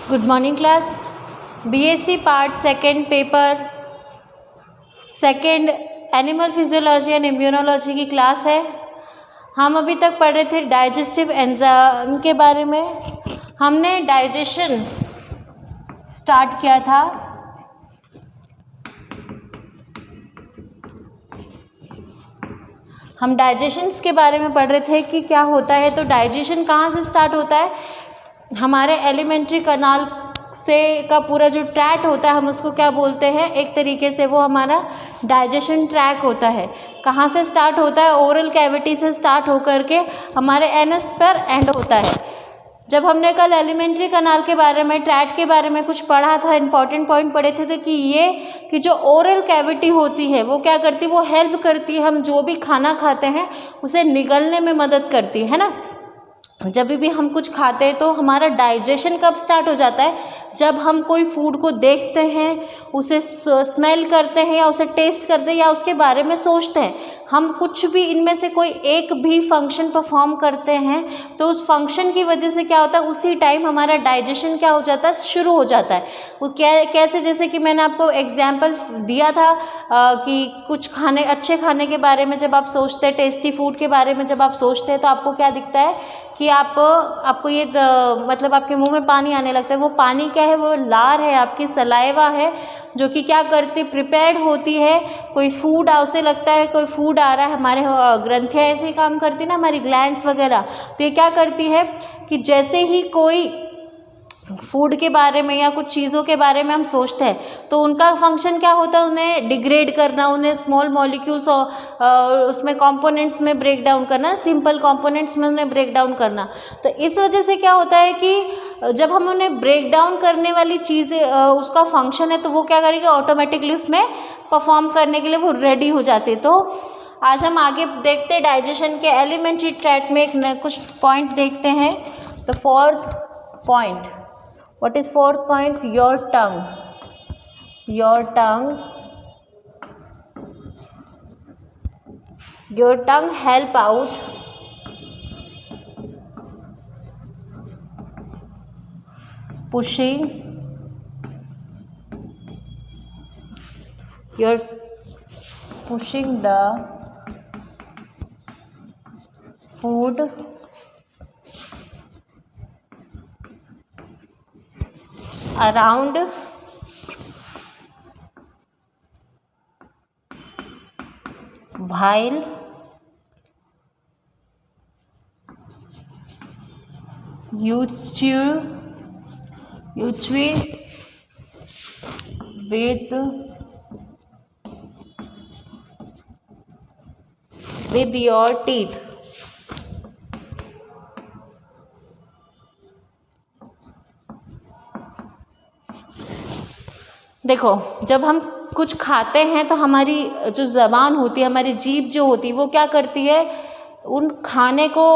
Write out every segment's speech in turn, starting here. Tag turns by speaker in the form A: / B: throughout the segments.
A: Good morning class. BSc part second paper second animal physiology and immunology की class है। हम अभी तक पढ़ रहे थे डाइजेस्टिव एंजाइम के बारे में। हमने डाइजेशन स्टार्ट किया था। हम डाइजेशंस के बारे में पढ़ रहे थे कि क्या होता है। तो डाइजेशन कहाँ से स्टार्ट होता है? हमारे एलिमेंट्री कनाल से का पूरा जो ट्रैक्ट होता है हम उसको क्या बोलते हैं? एक तरीके से वो हमारा डाइजेशन ट्रैक होता है। कहाँ से स्टार्ट होता है? ओरल कैविटी से स्टार्ट होकर के हमारे एनस पर एंड होता है। जब हमने कल एलिमेंट्री कनाल के बारे में ट्रैक्ट के बारे में कुछ पढ़ा था, इंपॉर्टेंट पॉइंट पढ़े थे, तो कि जो ओरल कैविटी होती है वो क्या करती है? वो हेल्प करती है, हम जो भी खाना खाते हैं उसे निगलने में मदद करती है ना। जब भी हम कुछ खाते हैं तो हमारा डाइजेशन कब स्टार्ट हो जाता है? जब हम कोई फूड को देखते हैं, उसे स्मेल करते हैं या उसे टेस्ट करते हैं या उसके बारे में सोचते हैं। हम कुछ भी इनमें से कोई एक भी फंक्शन परफॉर्म करते हैं तो उस फंक्शन की वजह से क्या होता है? उसी टाइम हमारा डाइजेशन क्या हो जाता है? शुरू हो जाता है। वो कैसे? जैसे कि मैंने आपको एग्जाम्पल दिया था कि कुछ अच्छे खाने के बारे में जब आप सोचते हैं, टेस्टी फूड के बारे में जब आप सोचते हैं तो आपको क्या दिखता है कि आपको ये मतलब आपके मुंह में पानी आने लगता है। वो पानी क्या है? वो लार है, आपकी सलाइवा है, जो कि क्या करती है? प्रिपेयर्ड होती है। कोई फूड उसे लगता है कोई फूड आ रहा है, हमारे ग्रंथियाँ ऐसे ही काम करती है ना, हमारी ग्लैंड्स वगैरह। तो ये क्या करती है कि जैसे ही कोई फूड के बारे में या कुछ चीज़ों के बारे में हम सोचते हैं तो उनका फंक्शन क्या होता है? उन्हें डिग्रेड करना, उन्हें स्मॉल मॉलिक्यूल्स उसमें कंपोनेंट्स में ब्रेक डाउन करना, सिंपल कंपोनेंट्स में उन्हें ब्रेक डाउन करना। तो इस वजह से क्या होता है कि जब हम उन्हें ब्रेक डाउन करने वाली चीज़ें उसका फंक्शन है तो वो क्या करेगी? ऑटोमेटिकली उसमें परफॉर्म करने के लिए वो रेडी हो जाते। तो आज हम आगे देखते हैं डाइजेशन के एलिमेंट्री ट्रैक्ट में कुछ पॉइंट देखते हैं। The fourth point, what is fourth point? Your tongue help out pushing the food around while you chew with your teeth। देखो, जब हम कुछ खाते हैं तो हमारी जो ज़बान होती है, हमारी जीभ जो होती है, वो क्या करती है? उन खाने को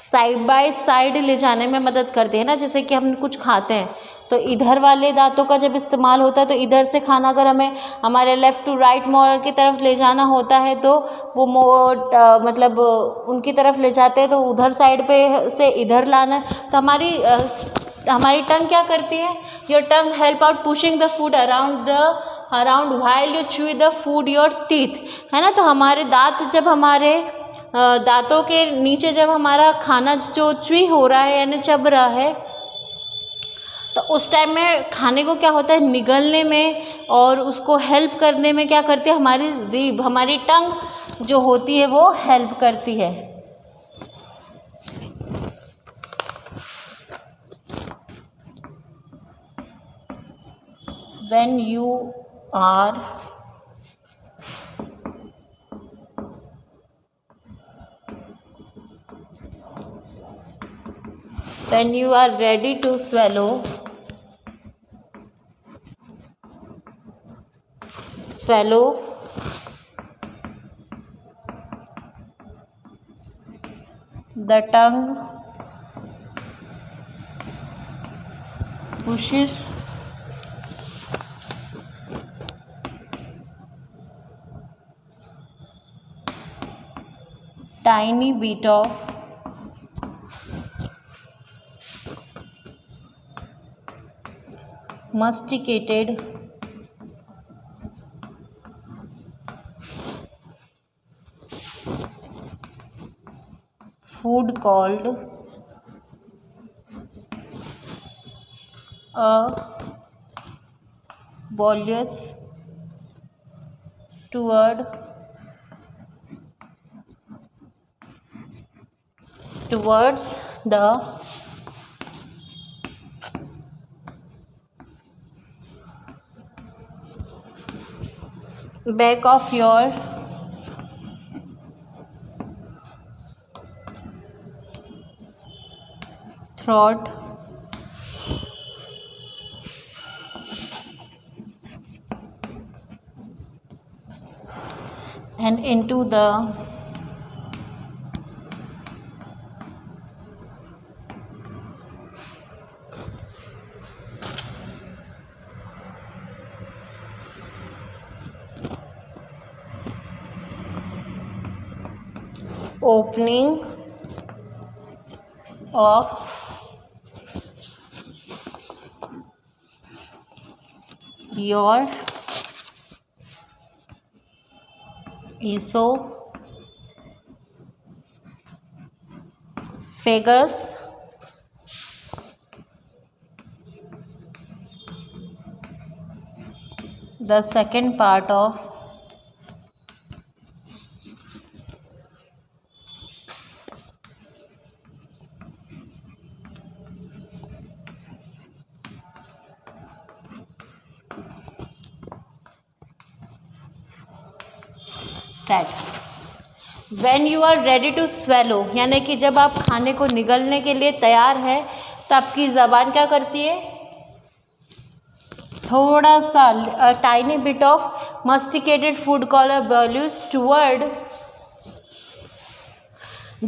A: साइड बाय साइड ले जाने में मदद करती है ना। जैसे कि हम कुछ खाते हैं तो इधर वाले दांतों का जब इस्तेमाल होता है तो इधर से खाना अगर हमें हमारे लेफ़्ट टू राइट मोर की तरफ ले जाना होता है तो वो मतलब उनकी तरफ ले जाते हैं, तो उधर साइड पे से इधर लाना। तो हमारी टंग क्या करती है? Your tongue help out pushing the food around while you chew the food your teeth, है ना। तो हमारे दांत जब हमारे दांतों के नीचे जब हमारा खाना जो च्वी हो रहा है यानी चब रहा है तो उस टाइम में खाने को क्या होता है? निगलने में और उसको हेल्प करने में क्या करती है? हमारी जीभ, हमारी टंग जो होती है वो हेल्प करती है। When you are ready to swallow the tongue pushes tiny bit of masticated food called a bolus towards the back of your throat and into the opening of your esophagus, the second part of that when you are ready to swallow, यानी कि जब आप खाने को निगलने के लिए तैयार है तो आपकी ज़बान क्या करती है, थोड़ा सा tiny bit of masticated food called a bolus toward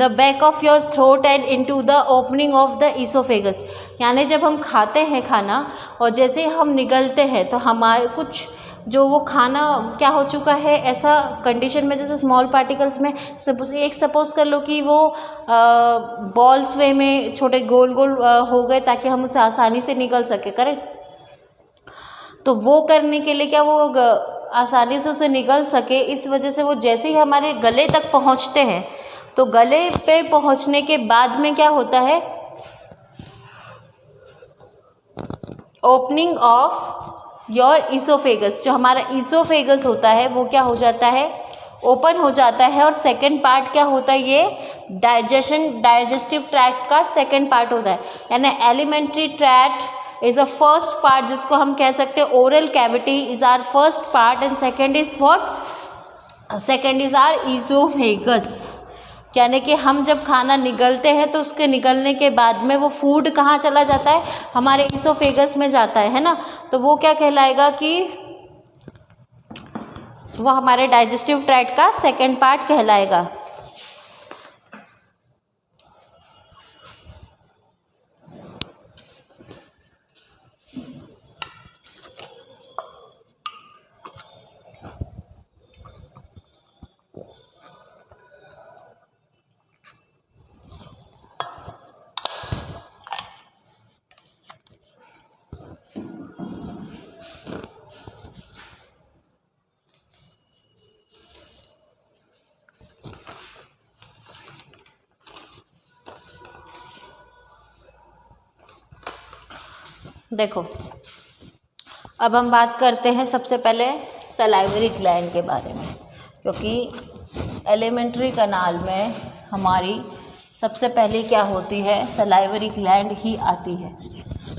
A: the back of your throat and into the opening of the esophagus। यानी जब हम खाते हैं खाना और जैसे हम निगलते हैं तो हमारे कुछ जो वो खाना क्या हो चुका है ऐसा कंडीशन में, जैसे स्मॉल पार्टिकल्स में सपोज कर लो कि वो बॉल्स वे में छोटे गोल गोल हो गए ताकि हम उसे आसानी से निगल सके, करेक्ट। तो वो करने के लिए क्या वो आसानी से उसे निगल सके, इस वजह से वो जैसे ही हमारे गले तक पहुंचते हैं तो गले पे पहुंचने के बाद में क्या होता है, ओपनिंग ऑफ योर इसोफेगस, जो हमारा इसोफेगस होता है वो क्या हो जाता है, ओपन हो जाता है। और सेकंड पार्ट क्या होता है, ये डाइजेस्टिव ट्रैक्ट का सेकंड पार्ट होता है। यानी alimentary tract is a first part, जिसको हम कह सकते हैं oral cavity is our first part and second is what, second is our oesophagus. यानी कि हम जब खाना निगलते हैं तो उसके निगलने के बाद में वो फूड कहाँ चला जाता है, हमारे इसोफेगस में जाता है ना। तो वो क्या कहलाएगा कि वो हमारे डाइजेस्टिव ट्रैक्ट का सेकंड पार्ट कहलाएगा। देखो अब हम बात करते हैं सबसे पहले सलाइवरी ग्लैंड के बारे में, क्योंकि एलिमेंट्री कनाल में हमारी सबसे पहले क्या होती है, सलाइवरी ग्लैंड ही आती है।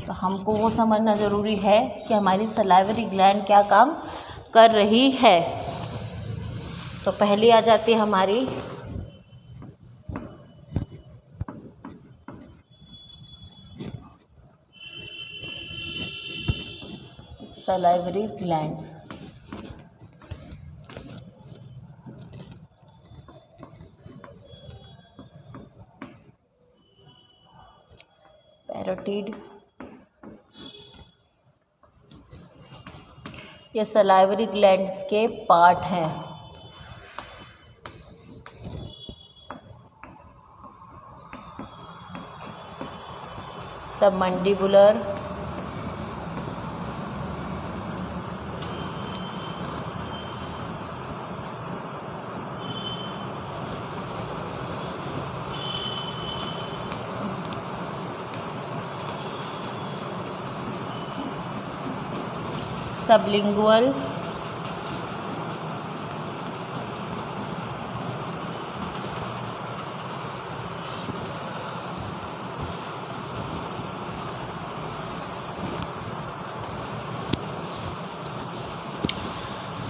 A: तो हमको वो समझना ज़रूरी है कि हमारी सलाइवरी ग्लैंड क्या काम कर रही है। तो पहली आ जाती है हमारी सलाइवरी ग्लैंड। पैरोटिड, ये सलाइवरी ग्लैंड्स के पार्ट हैं। सबमंडिबुलर, sublingual,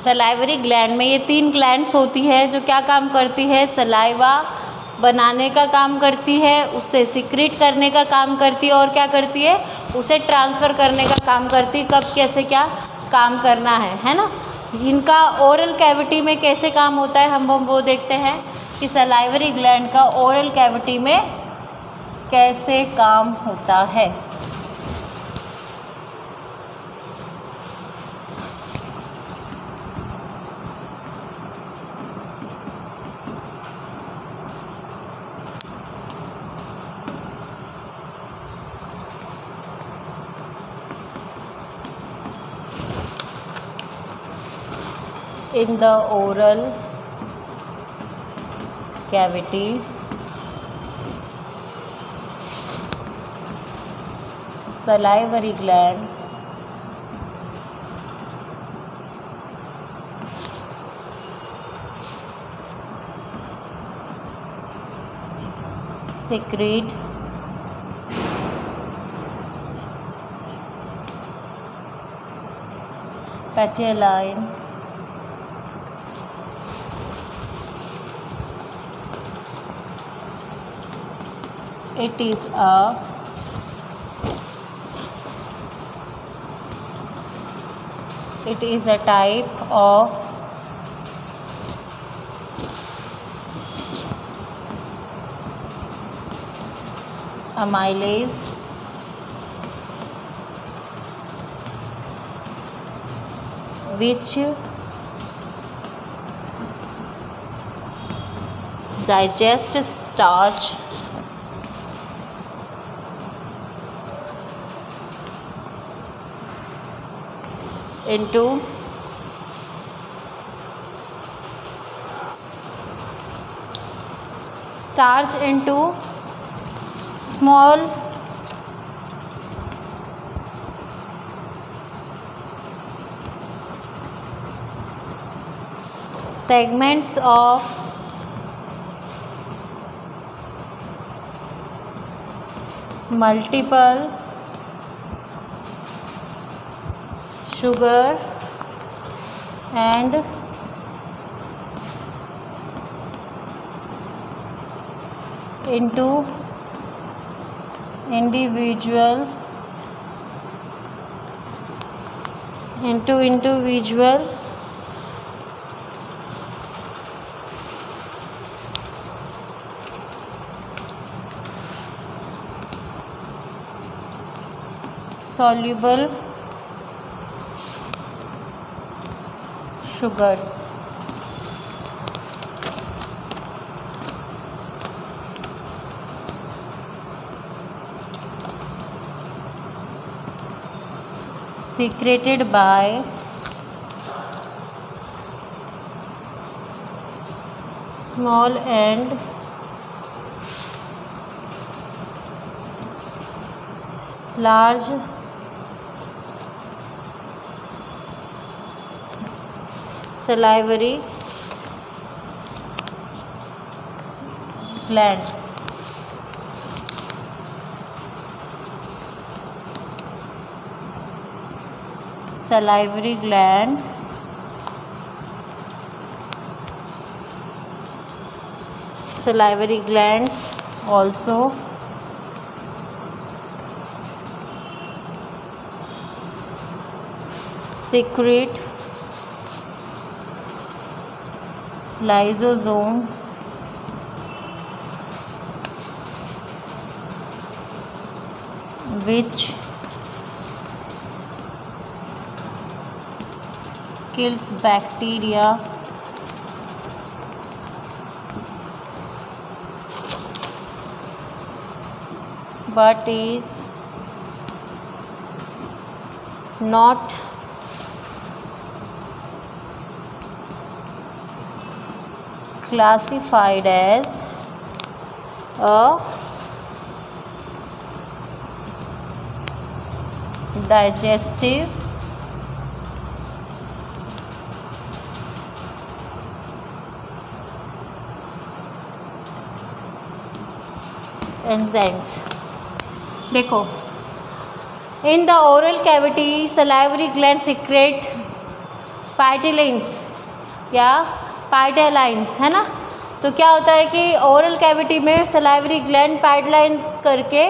A: सलाइवरी ग्लैंड में ये 3 ग्लैंड्स होती है जो क्या काम करती है, सलाइवा बनाने का काम करती है, उससे सिक्रीट करने का काम करती है और क्या करती है, उसे ट्रांसफ़र करने का काम करती है। कब कैसे क्या काम करना है ना। इनका ओरल कैविटी में कैसे काम होता है हम वो देखते हैं कि सलाइवरी ग्लैंड का ओरल कैविटी में कैसे काम होता है। In the oral cavity, salivary gland secrete pateline it is a type of amylase which digests starch into small segments of multiple sugar and into individual soluble sugars. Secreted by small and large salivary gland. Salivary gland salivary glands also secrete lysosome which kills bacteria but is not classified as a digestive enzymes. देखो, in the oral cavity salivary gland secrete ptyalins या ptyalins, है ना। तो क्या होता है कि oral cavity में सलाइवरी ग्लैंड पाइटेलाइंस करके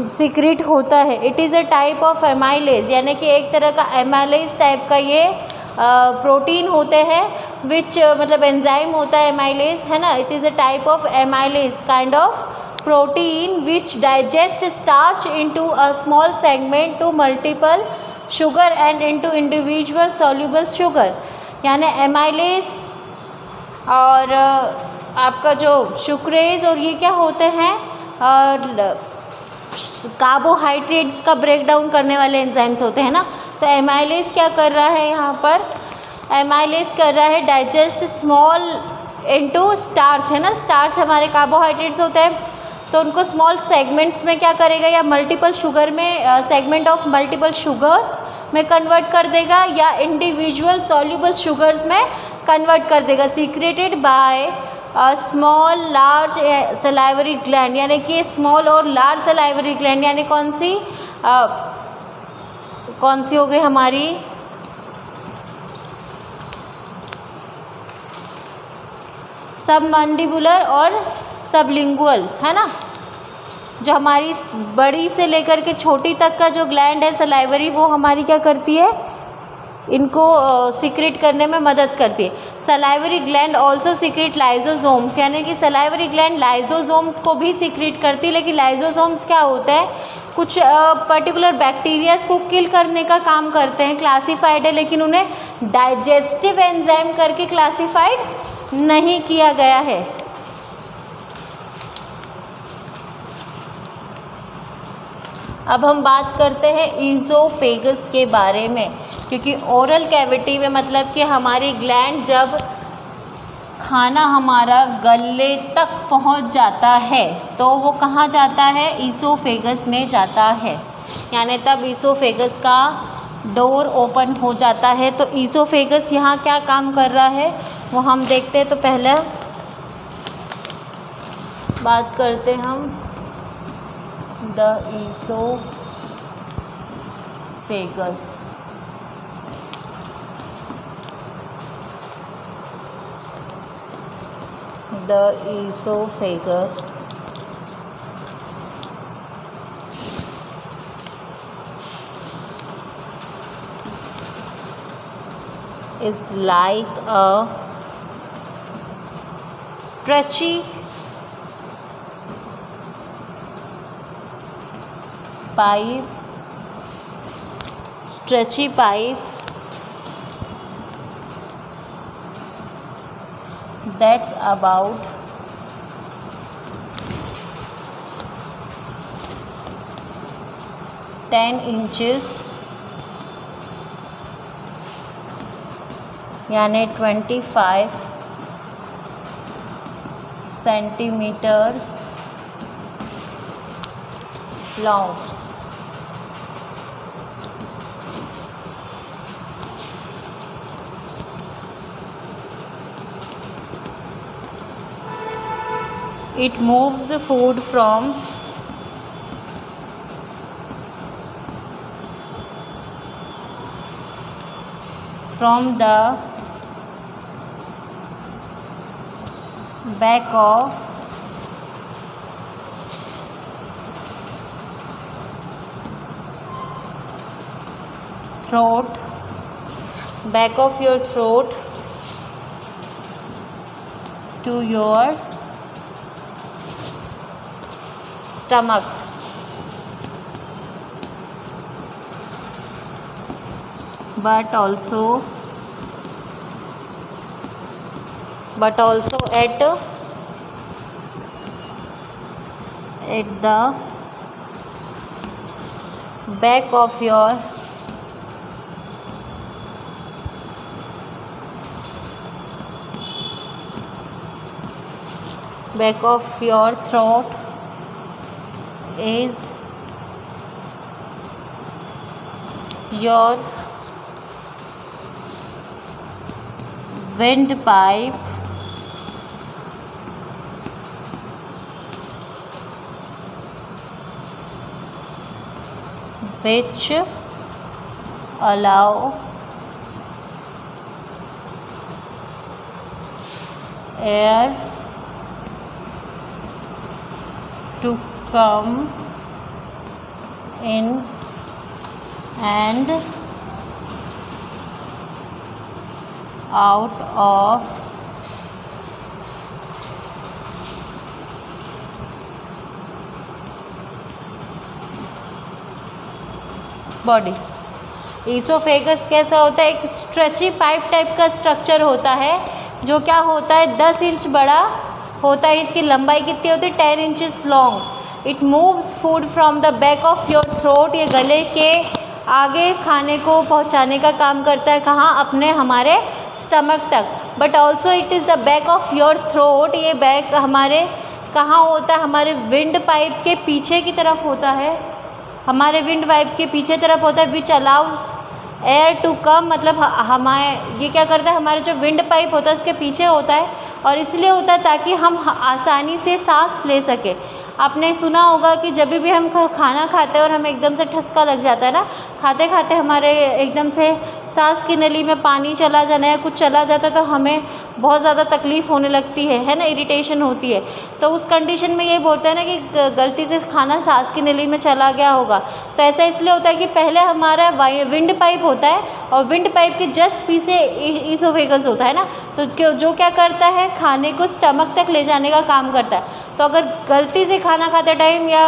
A: सीक्रेट होता है। It is a type of amylase, यानी कि एक तरह का एमाइलेज टाइप का ये प्रोटीन होते हैं, विच मतलब एंजाइम होता है एमाइलेज, है ना। It is a type of amylase kind of protein which digest starch into a small segment to multiple sugar and into individual soluble sugar. यानी एमाइलेज और आपका जो शुक्रेज और ये क्या होते हैं, कार्बोहाइड्रेट्स का ब्रेक डाउन करने वाले एंजाइम्स होते हैं ना। तो एमाइलेज क्या कर रहा है यहाँ पर, एमाइलेज कर रहा है डाइजेस्ट स्मॉल इनटू स्टार्च, है ना। स्टार्च हमारे कार्बोहाइड्रेट्स होते हैं, तो उनको स्मॉल सेगमेंट्स में क्या करेगा, या मल्टीपल शुगर में सेगमेंट ऑफ मल्टीपल शुगर्स में कन्वर्ट कर देगा, या इंडिविजुअल सॉल्युबल शुगर्स में कन्वर्ट कर देगा। Secreted by small large salivary gland, यानी कि स्मॉल और लार्ज सलाइवरी ग्लैंड, यानी कौन सी हो गई हमारी सबमंडिबुलर और सबलिंगुअल, है ना। जो हमारी बड़ी से लेकर के छोटी तक का जो ग्लैंड है सलाइवरी, वो हमारी क्या करती है, इनको सीक्रेट करने में मदद करती है। Salivary gland also secret lysosomes, यानी कि सलाइवरी ग्लैंड लाइजोसोम्स को भी सीक्रेट करती है। लेकिन लाइजोसोम्स क्या होता है, कुछ पर्टिकुलर बैक्टीरियाज को किल करने का काम करते हैं, क्लासिफाइड है, लेकिन उन्हें डाइजेस्टिव एंजाइम करके क्लासिफाइड नहीं किया गया है। अब हम बात करते हैं ईसोफेगस के बारे में, क्योंकि ओरल कैविटी में मतलब कि हमारी ग्लैंड जब खाना हमारा गले तक पहुंच जाता है तो वो कहाँ जाता है, ईसोफेगस में जाता है। यानी तब ईसोफेगस का डोर ओपन हो जाता है। तो ईसोफेगस यहाँ क्या काम कर रहा है वो हम देखते हैं। तो पहले बात करते हम the oesophagus. The esophagus is like a stretchy pipe that's about 10 inches यानी 25 centimeters long। It moves food from the back of your throat to your stomach, but also at the back of your throat is your windpipe which allow air to come in and out of body. Oesophagus कैसा होता है? एक stretchy pipe type का structure होता है जो क्या होता है 10 इंच बड़ा होता है। इसकी लंबाई कितनी होती है? 10 inches long. It moves food from the back of your throat. ये गले के आगे खाने को पहुंचाने का काम करता है। कहाँ? अपने हमारे स्टमक तक। But also it is the back of your throat. ये बैक हमारे कहाँ होता है? हमारे विंड पाइप के पीछे की तरफ होता है। हमारे विंड पाइप के पीछे तरफ होता है। विच अलाउस एयर टू कम, मतलब हमारे ये क्या करता है? हमारे जो विंड पाइप होता है उसके पीछे होता है और इसलिए होता है ताकि हम आसानी से सांस ले सकें। आपने सुना होगा कि जब भी हम खाना खाते हैं और हमें एकदम से ठसका लग जाता है ना, खाते खाते हमारे एकदम से सांस की नली में पानी चला जाना या कुछ चला जाता है तो हमें बहुत ज़्यादा तकलीफ़ होने लगती है ना, इरिटेशन होती है। तो उस कंडीशन में ये बोलते हैं ना कि गलती से खाना सांस की नली में चला गया होगा। तो ऐसा इसलिए होता है कि पहले हमारा विंड पाइप होता है और विंड पाइप के जस्ट पीछे ईसोफेगस होता है ना, तो जो क्या करता है? खाने को स्टमक तक ले जाने का काम करता है। तो अगर गलती से खाना खाते टाइम या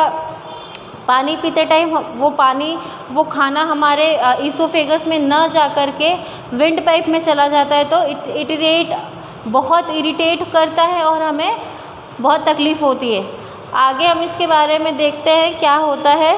A: पानी पीते टाइम वो खाना हमारे ईसोफेगस में न जा कर के विंड पाइप में चला जाता है तो बहुत इरिटेट करता है और हमें बहुत तकलीफ़ होती है। आगे हम इसके बारे में देखते हैं क्या होता है।